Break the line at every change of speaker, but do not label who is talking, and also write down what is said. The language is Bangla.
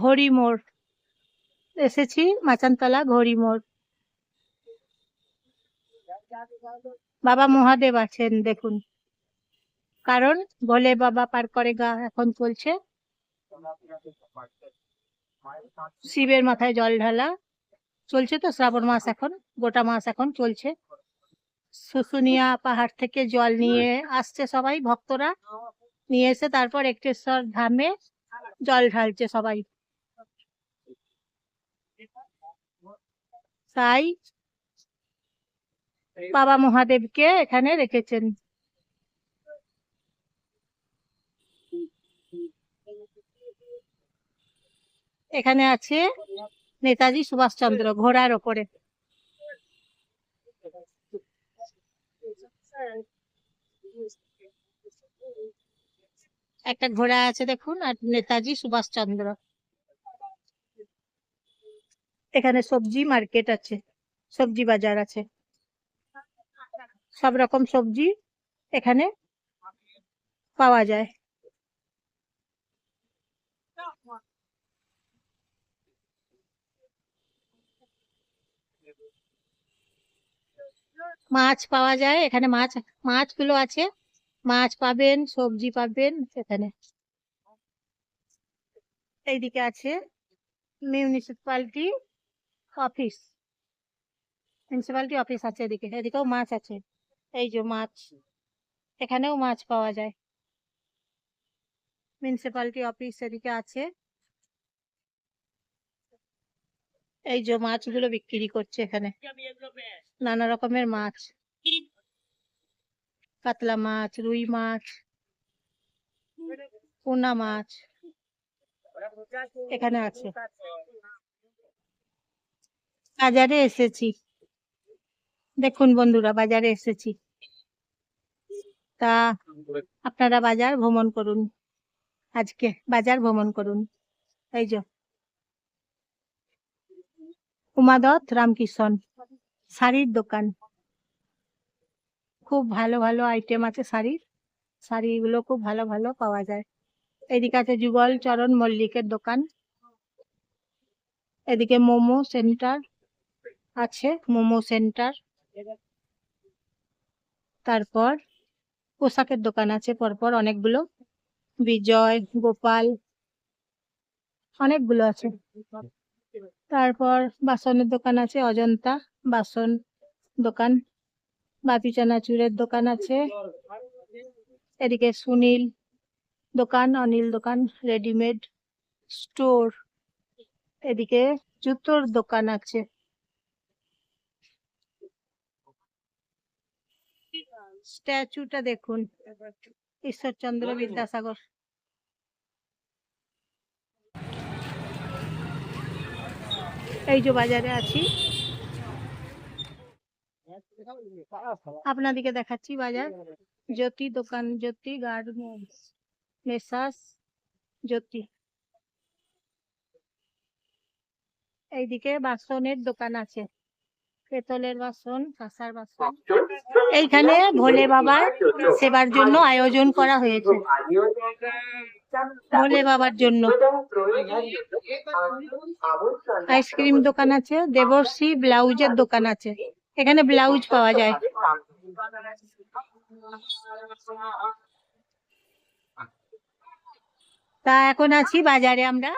ঘড়ি মোড় এসেছি, মাচানতলা ঘড়ি মোড়। বাবা মহাদেব আছেন দেখুন, কারণ ভোলে বাবা পার করে গা এখন চলছে। শিবের মাথায় জল ঢালা চলছে, তো শ্রাবণ মাস এখন গোটা মাস এখন চলছে। শুশুনিয়া পাহাড় থেকে জল নিয়ে আসছে সবাই ভক্তরা, নিয়ে এসে তারপর একটেশ্বর ধামে জল ঢালছে সবাই। তাই বাবা মহাদেবকে এখানে রেখেছেন। এখানে আছে নেতাজি সুভাষচন্দ্র ঘোড়ার ওপরে। একটা ঘোড়া আছে দেখুন, আর নেতাজি সুভাষচন্দ্র। এখানে সবজি মার্কেট আছে, সবজি বাজার আছে, সব রকম সবজি এখানে পাওয়া যায়। মাছ পাওয়া যায় এখানে, মাছগুলো আছে, মাছ পাবেন, সবজি পাবেন এখানে। এইদিকে আছে মিউনিসিপালিটি অফিস, মিউনিসিপালিটি অফিস আছে এদিকে, এদিকেও মাছ আছে। এই যে মাছ, এখানেও মাছ পাওয়া যায়। মিউনিসিপালিটি অফিস এদিকে আছে। এই যে মাছগুলো বিক্রি করছে এখানে, নানা রকমের মাছ, কাতলা মাছ, রুই মাছ, পোনা মাছ এখানে আছে। বাজারে এসেছি দেখুন বন্ধুরা, বাজারে এসেছি। তা আপনারা বাজার ভ্রমণ করুন, আজকে বাজার ভ্রমণ করুন। এই যে উমাদত্ত রামকিষণ শাড়ির দোকান, খুব ভালো ভালো আইটেম আছে শাড়ির, শাড়িগুলো খুব ভালো ভালো পাওয়া যায়। এদিকে আছে যুগল চরণ মল্লিকের দোকান, এদিকে মোমো সেন্টার আছে, মোমো সেন্টার। তারপর পোশাকের দোকান আছে পরপর অনেকগুলো, বিজয়, গোপাল, অনেকগুলো আছে। তারপর বাসনের দোকান আছে, অজন্তা বাসন দোকান, বাপি চানাচুরের দোকান আছে। এদিকে সুনীল দোকান, অনিল দোকান, রেডিমেড স্টোর। এদিকে জুতোর দোকান আছে। স্ট্যাচুটা দেখুন, ঈশ্বরচন্দ্র বিদ্যাসাগর। এই যে বাজারে আছি, আপনাদেরকে দেখাচ্ছি বাজার। জ্যোতি দোকান, জ্যোতি গার্মেন্টস, মেসাস জ্যোতি। এইদিকে বাসনের দোকান আছে, পেতলের বাসন, কাঁসার বাসন। এইখানে ভোলে বাবার সেবার জন্য আয়োজন করা হয়েছে, ভোলে বাবার জন্য। আইসক্রিম দোকান আছে, দেবশ্রী ব্লাউজের দোকান আছে, এখানে ব্লাউজ পাওয়া যায়। তা এখন আছি বাজারে আমরা।